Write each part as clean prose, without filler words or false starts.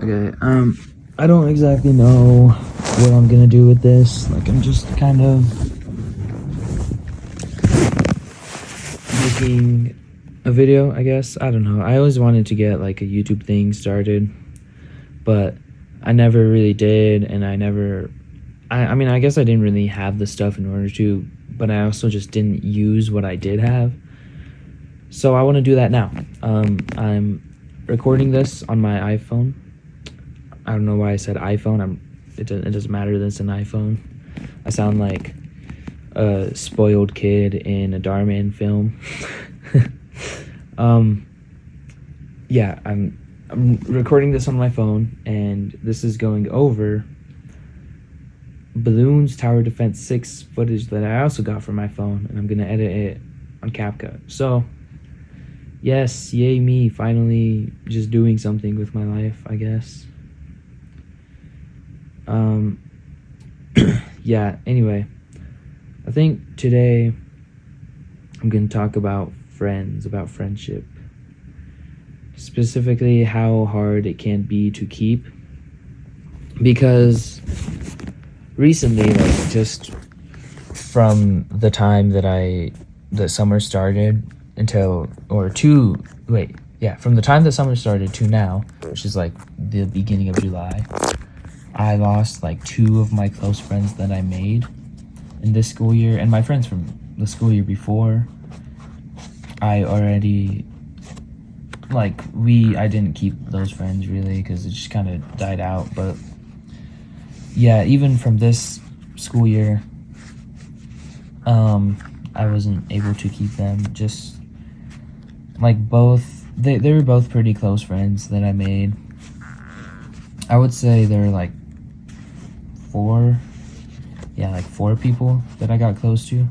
Okay, I don't exactly know what I'm gonna do with this. Like, I'm just kind of making a video, I guess. I don't know. I always wanted to get like a YouTube thing started, but I never really did, and I mean, I guess I didn't really have the stuff in order to, but I also just didn't use what I did have. So I want to do that now. I'm recording this on my iPhone. I don't know why I said iPhone. It doesn't matter that it's an iPhone. I sound like a spoiled kid in a Darman film. Yeah, I'm recording this on my phone, and this is going over Balloons Tower Defense 6 footage that I also got from my phone, and I'm gonna edit it on CapCut. So yes, yay me, finally just doing something with my life, I guess. Yeah, anyway, I think today I'm gonna talk about friends, about friendship, specifically how hard it can be to keep, because recently, like, just from the time that summer started until, from the time that summer started to now, which is like the beginning of July, I lost like 2 of my close friends that I made in this school year, and my friends from the school year before. I already, like, I didn't keep those friends really, because it just kind of died out. But yeah, even from this school year, I wasn't able to keep them. Just like they were both pretty close friends that I made. I would say there were like 4 people that I got close to.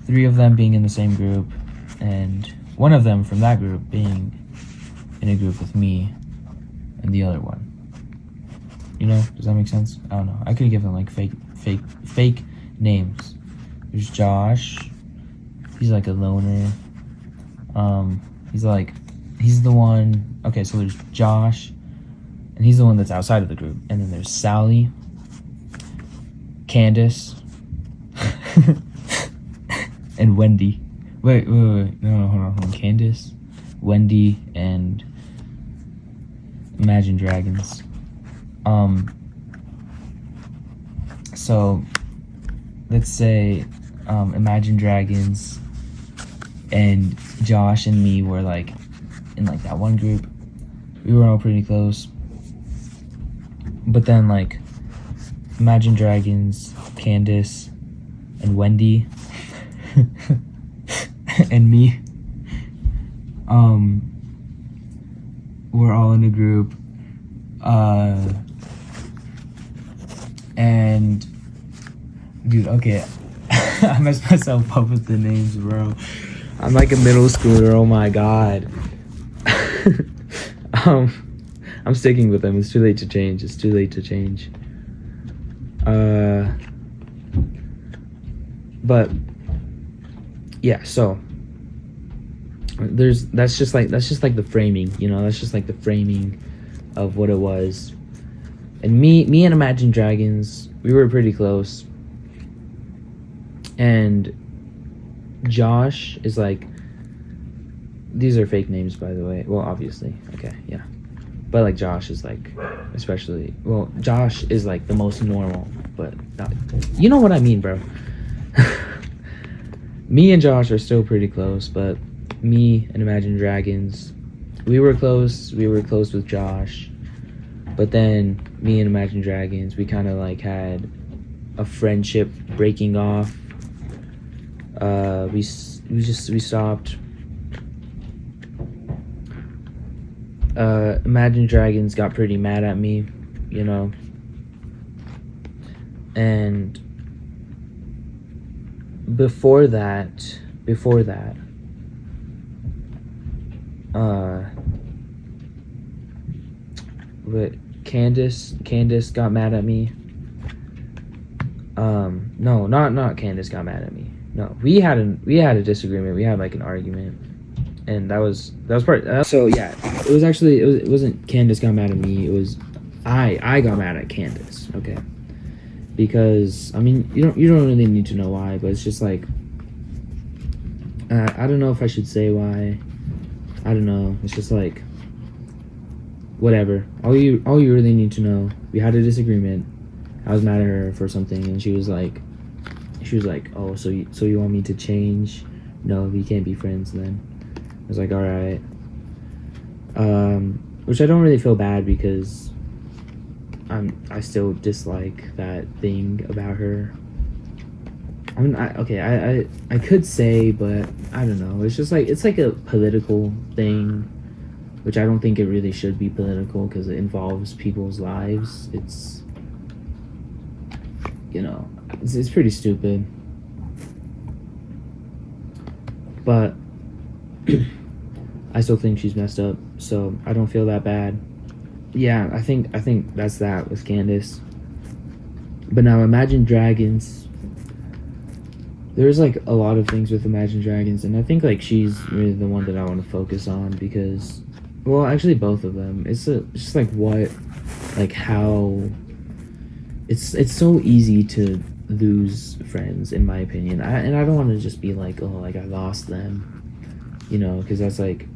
3 of them being in the same group, and one of them from that group being in a group with me and the other one. You know, does that make sense? I don't know. I could give them like fake names. There's Josh. He's like a loner. He's the one. Okay, so there's Josh, and he's the one that's outside of the group. And then there's Sally, Candace, and Wendy. Wait, no, hold on. Candace, Wendy, and Imagine Dragons. So let's say Imagine Dragons and Josh and me were like in like that one group. We were all pretty close. But then like Imagine Dragons, Candace, and Wendy and me, we're all in a group, and dude, okay, I messed myself up with the names, bro. I'm like a middle schooler. Oh my god. I'm sticking with them. It's too late to change. But yeah, so that's just like the framing, you know. That's just like the framing of what it was. And me and Imagine Dragons, we were pretty close. And Josh is like, these are fake names, by the way. Well, obviously, okay, yeah. But like Josh is like, Josh is like the most normal, but not, you know what I mean, bro. Me and Josh are still pretty close, but me and Imagine Dragons, we were close with Josh. But then me and Imagine Dragons, we kind of like had a friendship breaking off. We stopped. Imagine Dragons got pretty mad at me, you know. And before that, but Candace got mad at me. No, not Candace got mad at me. No, we had a disagreement. We had like an argument. and that was part. So yeah, it wasn't Candace got mad at me. It was I got mad at Candace. Okay, because I mean you don't really need to know why, but it's just like I don't know if I should say why. I don't know. It's just like whatever. All you really need to know. We had a disagreement. I was mad at her for something, and she was like, oh, so you want me to change? No, we can't be friends then. I was like, all right. Which I don't really feel bad because I still dislike that thing about her. I mean, I could say, but I don't know. It's just like it's like a political thing, which I don't think it really should be political because it involves people's lives. It's it's pretty stupid. But I still think she's messed up, so I don't feel that bad. Yeah, I think that's that with Candace. But now Imagine Dragons. There's like a lot of things with Imagine Dragons, and I think like she's really the one that I want to focus on because, well, actually both of them. It's just like how it's so easy to lose friends, in my opinion. I don't want to just be like, oh, like I lost them, because that's like,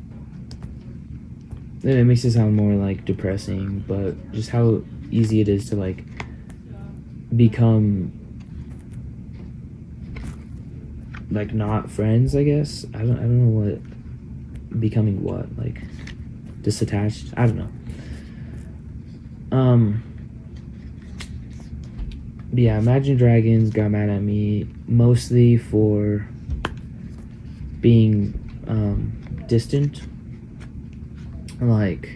it makes it sound more like depressing, but just how easy it is to like become like not friends, I guess. I don't know what becoming what, like disattached. I don't know. But yeah, Imagine Dragons got mad at me mostly for being distant. Like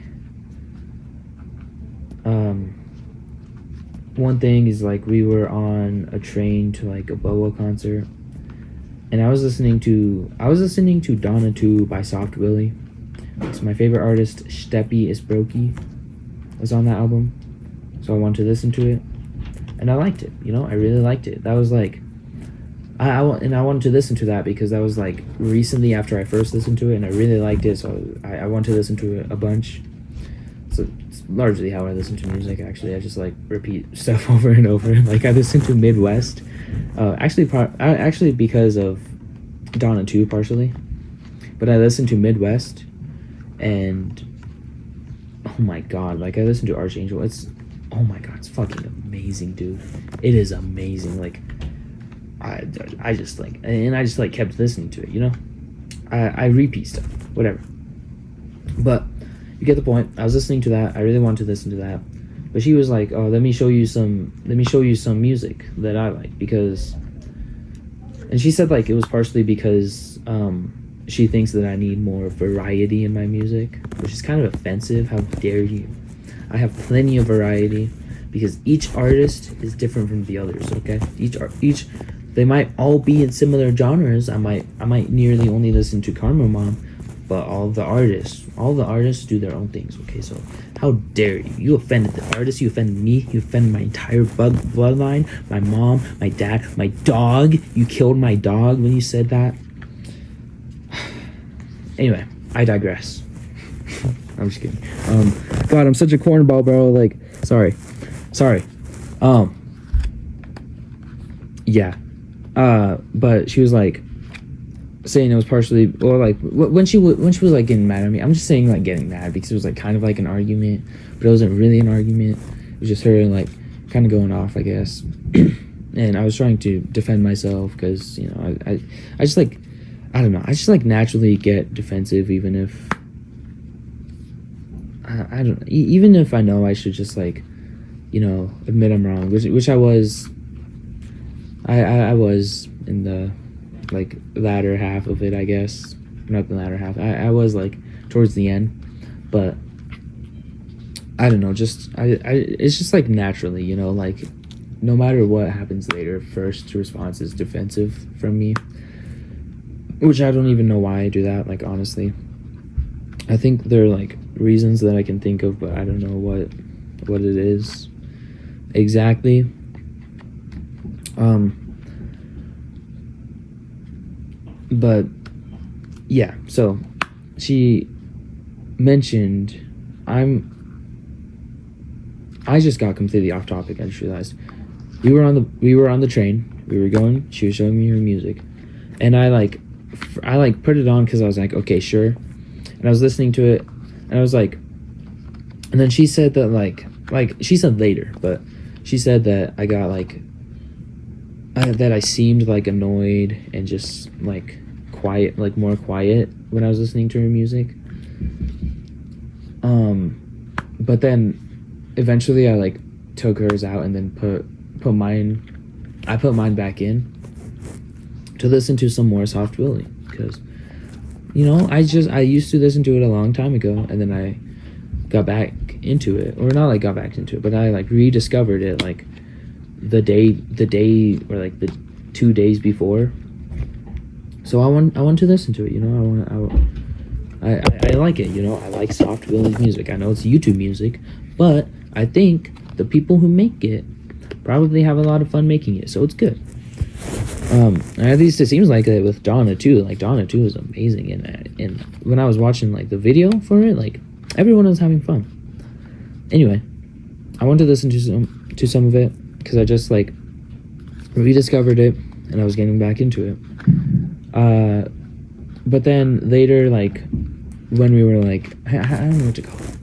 one thing is like we were on a train to like a BoA concert, and I was listening to Donna 2 by Soft Willie. It's my favorite artist. Steppy Isbroki was on that album, so I wanted to listen to it, and I liked it. I really liked it. That was like I wanted to listen to that because that was like recently after I first listened to it, and I really liked it, so I wanted to listen to it a bunch. So it's largely how I listen to music. Actually, I just like repeat stuff over and over. Like I listen to Midwest, actually because of Donna 2 partially, but I listen to Midwest, and oh my god, like I listen to Archangel. Oh my god, it's fucking amazing, dude. It is amazing. Like I just like kept listening to it. I repeat stuff, whatever. But you get the point. I was listening to that. I really wanted to listen to that, but she was like, "Oh, let me show you some music that I like," and she said like it was partially because she thinks that I need more variety in my music, which is kind of offensive. How dare you? I have plenty of variety because each artist is different from the others. Okay, each they might all be in similar genres. I might nearly only listen to Karma Mom, but all the artists do their own things. Okay, so how dare you? You offended the artist. You offended me. You offended my entire bloodline. My mom, my dad, my dog. You killed my dog when you said that. Anyway, I digress. I'm just kidding. God, I'm such a cornball, bro. Like, sorry. Yeah. But she was like saying it was partially, or like when she was like getting mad at me. I'm just saying like getting mad because it was like kind of like an argument, but it wasn't really an argument. It was just her like kind of going off, I guess. And I was trying to defend myself because I just like, I don't know. I just like naturally get defensive even if I don't know, even if I know I should just like admit I'm wrong, which I was. I was in the like latter half of it, I guess. Not the latter half. I was like towards the end, but I don't know. Just it's just like naturally, like no matter what happens later, first response is defensive from me, which I don't even know why I do that. Like honestly, I think there are like reasons that I can think of, but I don't know what it is exactly. But yeah, so she mentioned, I just got completely off topic. I just realized we were on the train. We were going. She was showing me her music, and I put it on because I was like, okay, sure. And I was listening to it, and I was like, and then she said that like she said later, but she said that I got that I seemed like annoyed and just like quiet, like more quiet when I was listening to her music. But then eventually I like took hers out and then put mine back in to listen to some more Soft Willie, because I used to listen to it a long time ago, and then I got back into it, or not like got back into it, but I like rediscovered it like the day or like the 2 days before. So I want to listen to it. I like it. I like Soft Willie's music. I know it's YouTube music, but I think the people who make it probably have a lot of fun making it, so it's good. At least it seems like it with Donna too. Like Donna too is amazing in it. And when I was watching like the video for it, like everyone was having fun. Anyway, I wanted to listen to some of it because I just like rediscovered it and I was getting back into it. But then later, like when we were like, I don't know what to call it.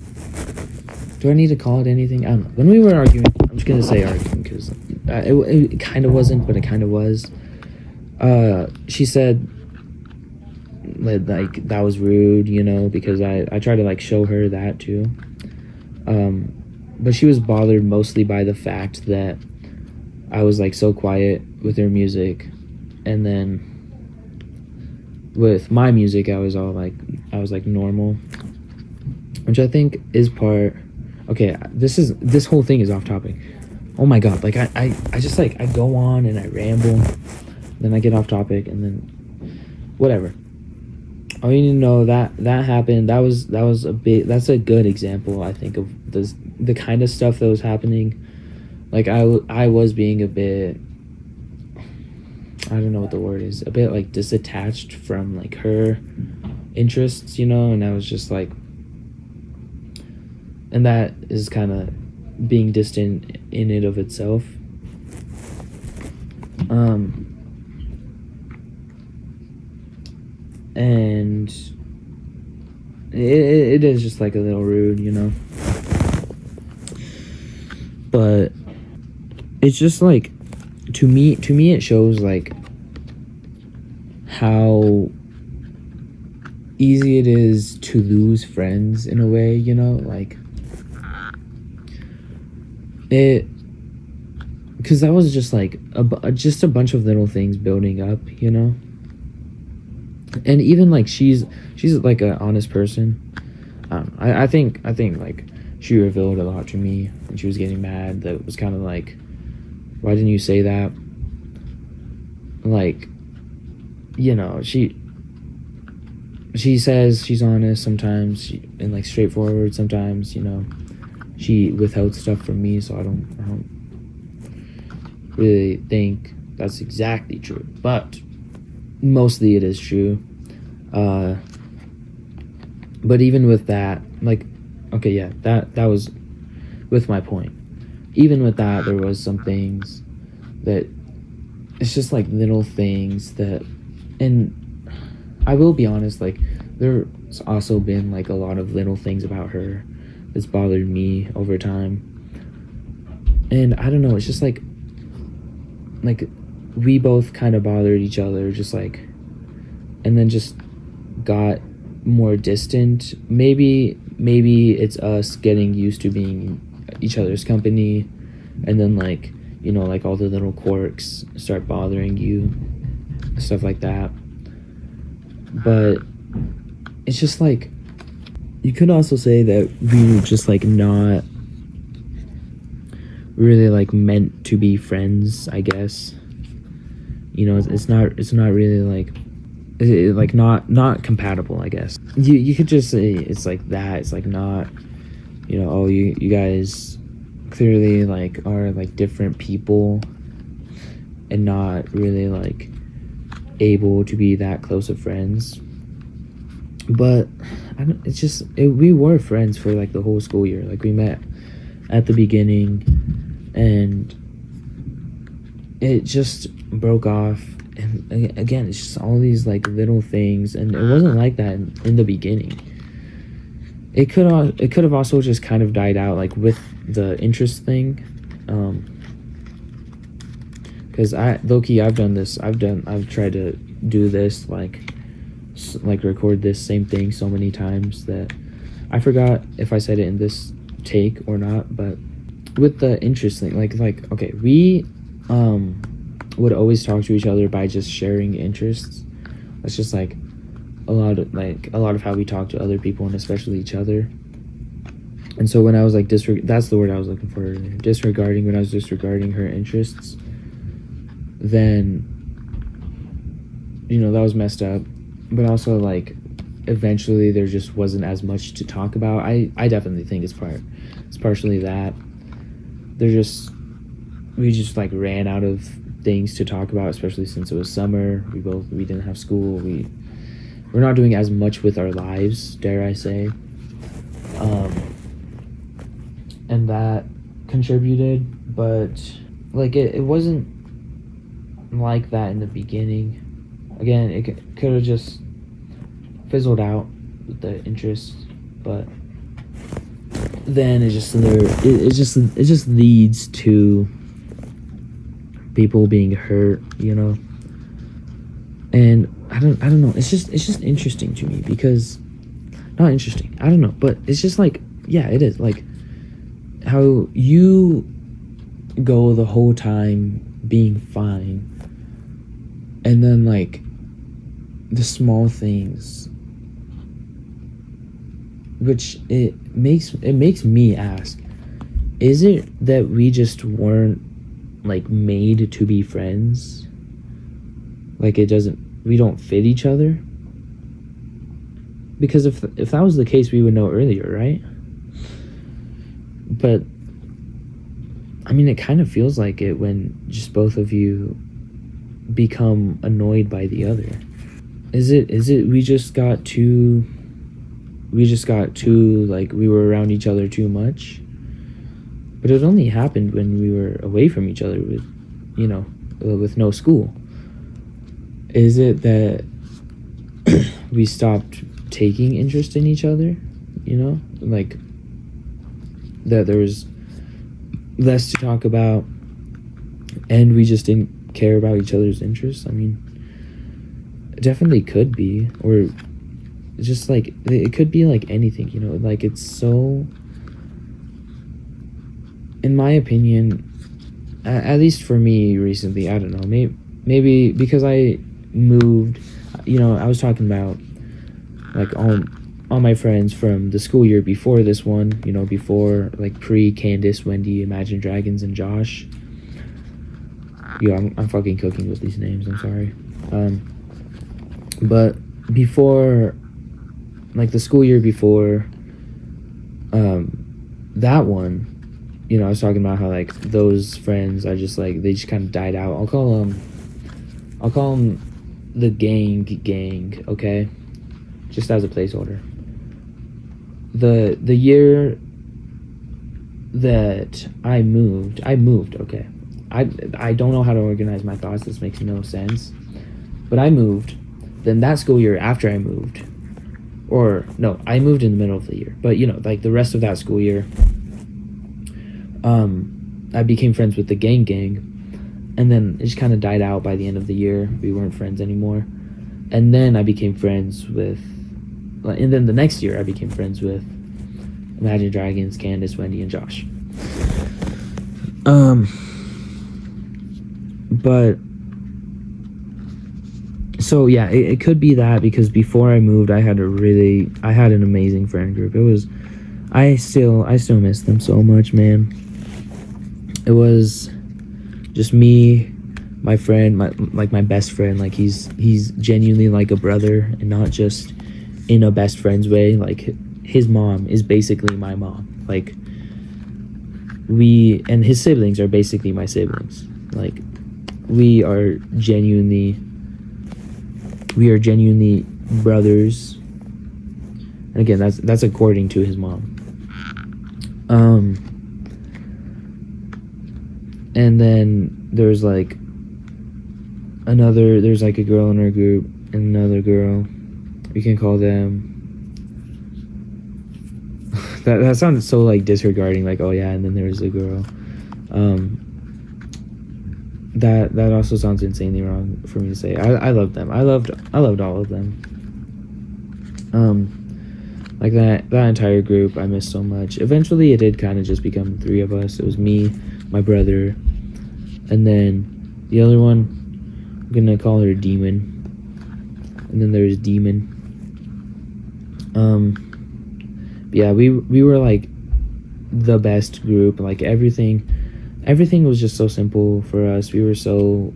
Do I need to call it anything? I don't know. When we were arguing, I'm just gonna say arguing because it kind of wasn't, but it kind of was. She said like that was rude, because I tried to like show her that too. But she was bothered mostly by the fact that I was like so quiet with her music, and then with my music I was like normal, which I think is part. Okay, this whole thing is off topic. Oh my god, like I just like I go on and I ramble, then I get off topic, and then whatever. All you need to know that happened. That's a good example, I think, of the kind of stuff that was happening. Like I was being a bit, I don't know what the word is, a bit like disattached from like her interests, and I was just like, and that is kind of being distant in it of itself. And it is just like a little rude, but it's just like, to me it shows like how easy it is to lose friends in a way, like it, because that was just like just a bunch of little things building up, and even like she's like an honest person. I think like she revealed a lot to me when she was getting mad. That was kind of like, why didn't you say that? Like, she says she's honest sometimes, and like straightforward sometimes. She withheld stuff from me, so I don't really think that's exactly true, but mostly it is true. But even with that, like, okay, yeah, that was with my point. Even with that, there was some things that it's just like little things that, and I will be honest, like there's also been like a lot of little things about her that's bothered me over time. And I don't know, it's just like we both kind of bothered each other, just like, and then just got more distant. Maybe it's us getting used to being each other's company, and then like, like all the little quirks start bothering you, stuff like that. But it's just like, you could also say that we were just like not really like meant to be friends, I guess. It's not really like not compatible, I guess. You could just say it's like that. It's like not, oh, you guys clearly like are like different people and not really like able to be that close of friends. But we were friends for like the whole school year. Like we met at the beginning, and it just broke off. And again, it's just all these like little things, and it wasn't like that in the beginning. It could have also just kind of died out like with the interest thing, because low-key I've tried to do this like record this same thing so many times that I forgot if I said it in this take or not. But with the interest thing, like okay, we would always talk to each other by just sharing interests. That's just like a lot of how we talk to other people, and especially each other. And so when I was like that's the word I was looking for earlier, disregarding, when I was disregarding her interests, then that was messed up. But also like eventually there just wasn't as much to talk about. I definitely think it's partially that we just like ran out of things to talk about, especially since it was summer. We didn't have school. We're not doing as much with our lives, dare I say. And that contributed, but like it wasn't like that in the beginning. Again, it could have just fizzled out with the interest, but then it just leads to people being hurt, and I don't know. It's just interesting to me, because not interesting. I don't know, but it's just like, yeah, it is like how you go the whole time being fine, and then like the small things, which it makes me ask, is it that we just weren't like made to be friends? Like we don't fit each other? Because if that was the case, we would know earlier, right? But I mean, it kind of feels like it when just both of you become annoyed by the other. Is it we just got too like, we were around each other too much? But it only happened when we were away from each other with no school. Is it that we stopped taking interest in each other? Like that there was less to talk about, and we just didn't care about each other's interests? I mean, it definitely could be, or just like it could be like anything, like it's so, in my opinion, at least for me recently, I don't know, maybe because I moved, I was talking about like all my friends from the school year before this one, before like pre-Candace, Wendy, Imagine Dragons, and Josh. I'm fucking cooking with these names, I'm sorry. But before, like the school year before that one, I was talking about how like those friends are just like, they just kind of died out. I'll call them the gang, okay? Just as a placeholder. The year that I moved, okay? I don't know how to organize my thoughts. This makes no sense. But I moved. Then that school year after I moved, or no, I moved in the middle of the year. But like the rest of that school year, I became friends with the gang, and then it just kind of died out by the end of the year. We weren't friends anymore. And then I became friends with, and then the next year I became friends with Imagine Dragons, Candace, Wendy, and Josh. But so yeah, it could be that, because before I moved, I had an amazing friend group. I still miss them so much, man. It was just me, my friend, my best friend. Like he's genuinely like a brother, and not just in a best friend's way. Like his mom is basically my mom. Like and his siblings are basically my siblings. Like we are genuinely brothers, And again, that's according to his mom. And then there's like there's like a girl in our group and another girl. We can call them that sounded so like disregarding, like, oh yeah, and then there's a girl. That also sounds insanely wrong for me to say. I loved them. I loved all of them. Like that entire group I missed so much. Eventually it did kind of just become 3 of us. It was me, my brother, and then the other one, I'm gonna call her Demon. And then there's Demon. Yeah, we were like the best group. Like everything was just so simple for us. We were so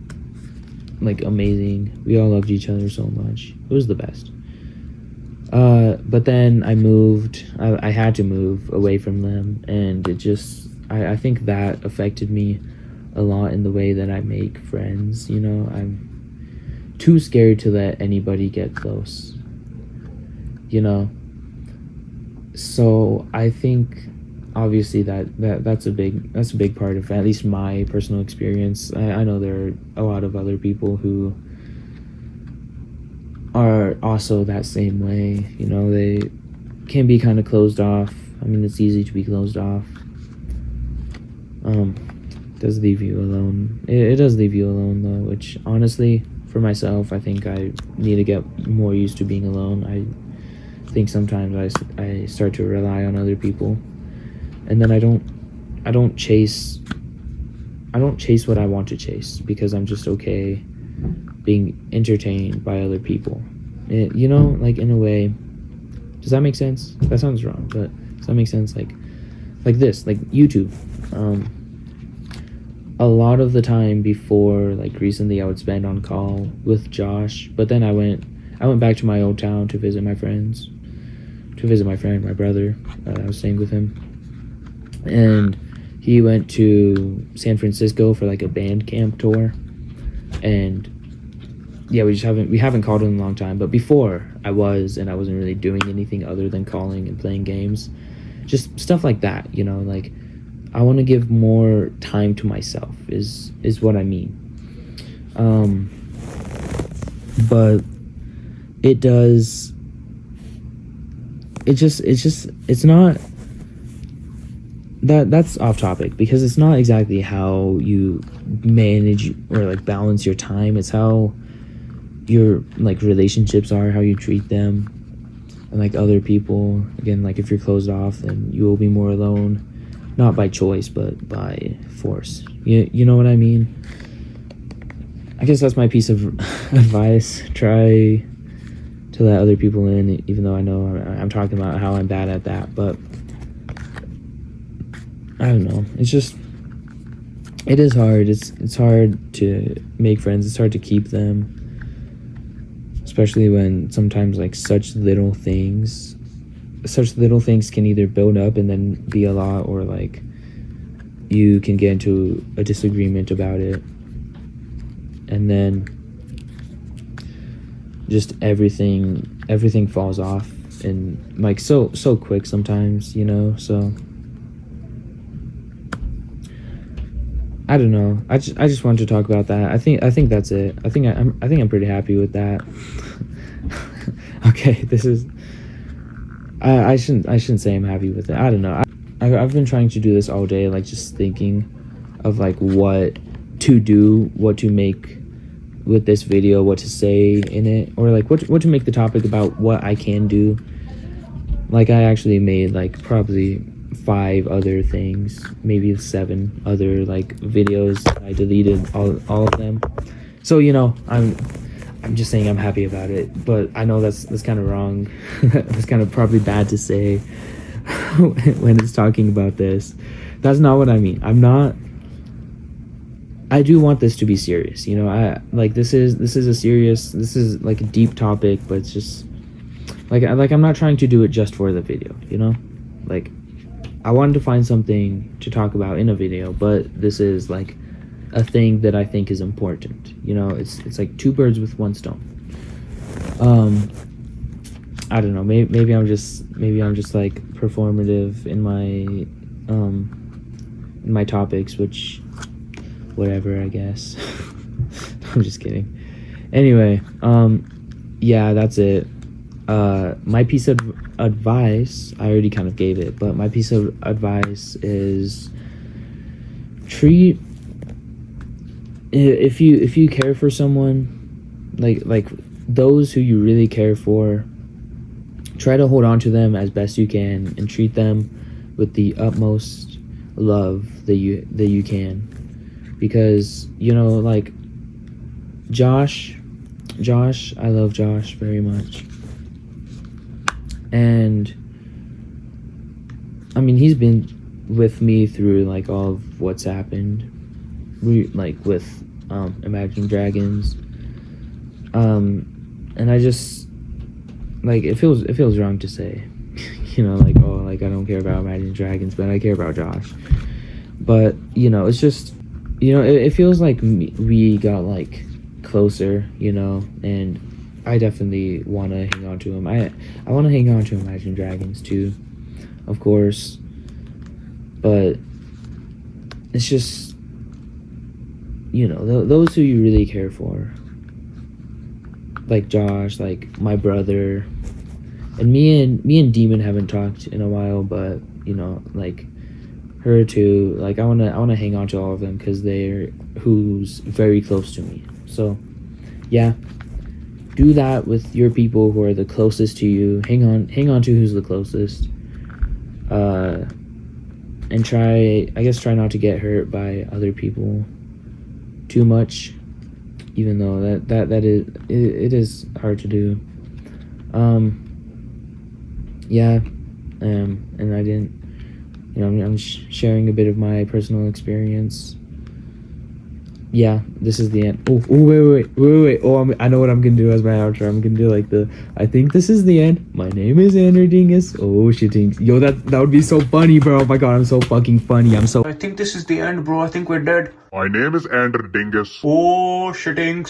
like amazing. We all loved each other so much. It was the best. But then I moved. I had to move away from them, and it just I think that affected me a lot in the way that I make friends. You know, I'm too scared to let anybody get close. You know, so I think obviously that's a big part of at least my personal experience. I know there are a lot of other people who are also that same way. You know, they can be kind of closed off. I mean, it's easy to be closed off. Does leave you alone. It does leave you alone though, which honestly, for myself, I think I need to get more used to being alone. I think sometimes I start to rely on other people, and then I don't chase what I want to chase, because I'm just okay being entertained by other people. You know, like in a way, does that make sense? That sounds wrong, but does that make sense? Like this, like YouTube. A lot of the time before, like recently, I would spend on call with Josh, but then I went back to my old town to visit my friends, to visit my friend, my brother. I was staying with him, and he went to San Francisco for like a band camp tour, and yeah, we haven't called in a long time. But before I wasn't really doing anything other than calling and playing games, just stuff like that. You know, like I want to give more time to myself is what I mean. But it does. It's not. That's off topic, because it's not exactly how you manage or like balance your time. It's how your like relationships are, how you treat them, and like other people. Again, like if you're closed off, then you will be more alone, not by choice but by force. You know what I mean? I guess that's my piece of advice. Try to let other people in, even though I know I'm talking about how I'm bad at that, but I don't know. It's just, it is hard. It's hard to make friends. It's hard to keep them, especially when sometimes like such little things can either build up and then be a lot, or like you can get into a disagreement about it, and then just everything falls off, and like so quick sometimes, you know. So I don't know. I just wanted to talk about that. I think that's it. I think I'm pretty happy with that. Okay, this is. I shouldn't say I'm happy with it. I don't know. I've been trying to do this all day, like just thinking of like what to do, what to make with this video, what to say in it, or like what to make the topic about, what I can do. Like I actually made like probably 5 other things, maybe 7 other like videos. I deleted all of them. So, you know, I'm just saying I'm happy about it, but I know that's kind of wrong. That's kind of probably bad to say when it's talking about this. That's not what I mean. I do want this to be serious, you know. I like this is like a deep topic, but it's just like I'm not trying to do it just for the video, you know. Like I wanted to find something to talk about in a video, but this is like a thing that I think is important, you know. It's like 2 birds with 1 stone. I don't know. Maybe I'm just like performative in my topics, which whatever, I guess. I'm just kidding. Anyway, yeah, that's it. My piece of advice, I already kind of gave it, but my piece of advice is treat, if you care for someone, like those who you really care for, try to hold on to them as best you can and treat them with the utmost love that you can, because like Josh, I love Josh very much, and I mean he's been with me through like all of what's happened, like with Imagine Dragons, and I just like it feels wrong to say, like, oh, like I don't care about Imagine Dragons, but I care about Josh. But it's just it feels like we got like closer, and I definitely want to hang on to him. I want to hang on to Imagine Dragons too, of course, but it's just those who you really care for, like Josh, like my brother, and me and Demon haven't talked in a while, but like her too. Like I wanna hang on to all of them because they're who's very close to me. So yeah, do that with your people who are the closest to you. Hang on to who's the closest. And try not to get hurt by other people too much, even though that is it is hard to do. Yeah, and I didn't, I'm sharing a bit of my personal experience. Yeah, this is the end. Oh, wait. Oh, I know what I'm gonna do as my outro. I'm gonna do like I think this is the end. My name is Andrew Dingus. Oh, shitting. Yo, that would be so funny, bro. Oh my god, I'm so fucking funny. I think this is the end, bro. I think we're dead. My name is Andrew Dingus. Oh, shitting.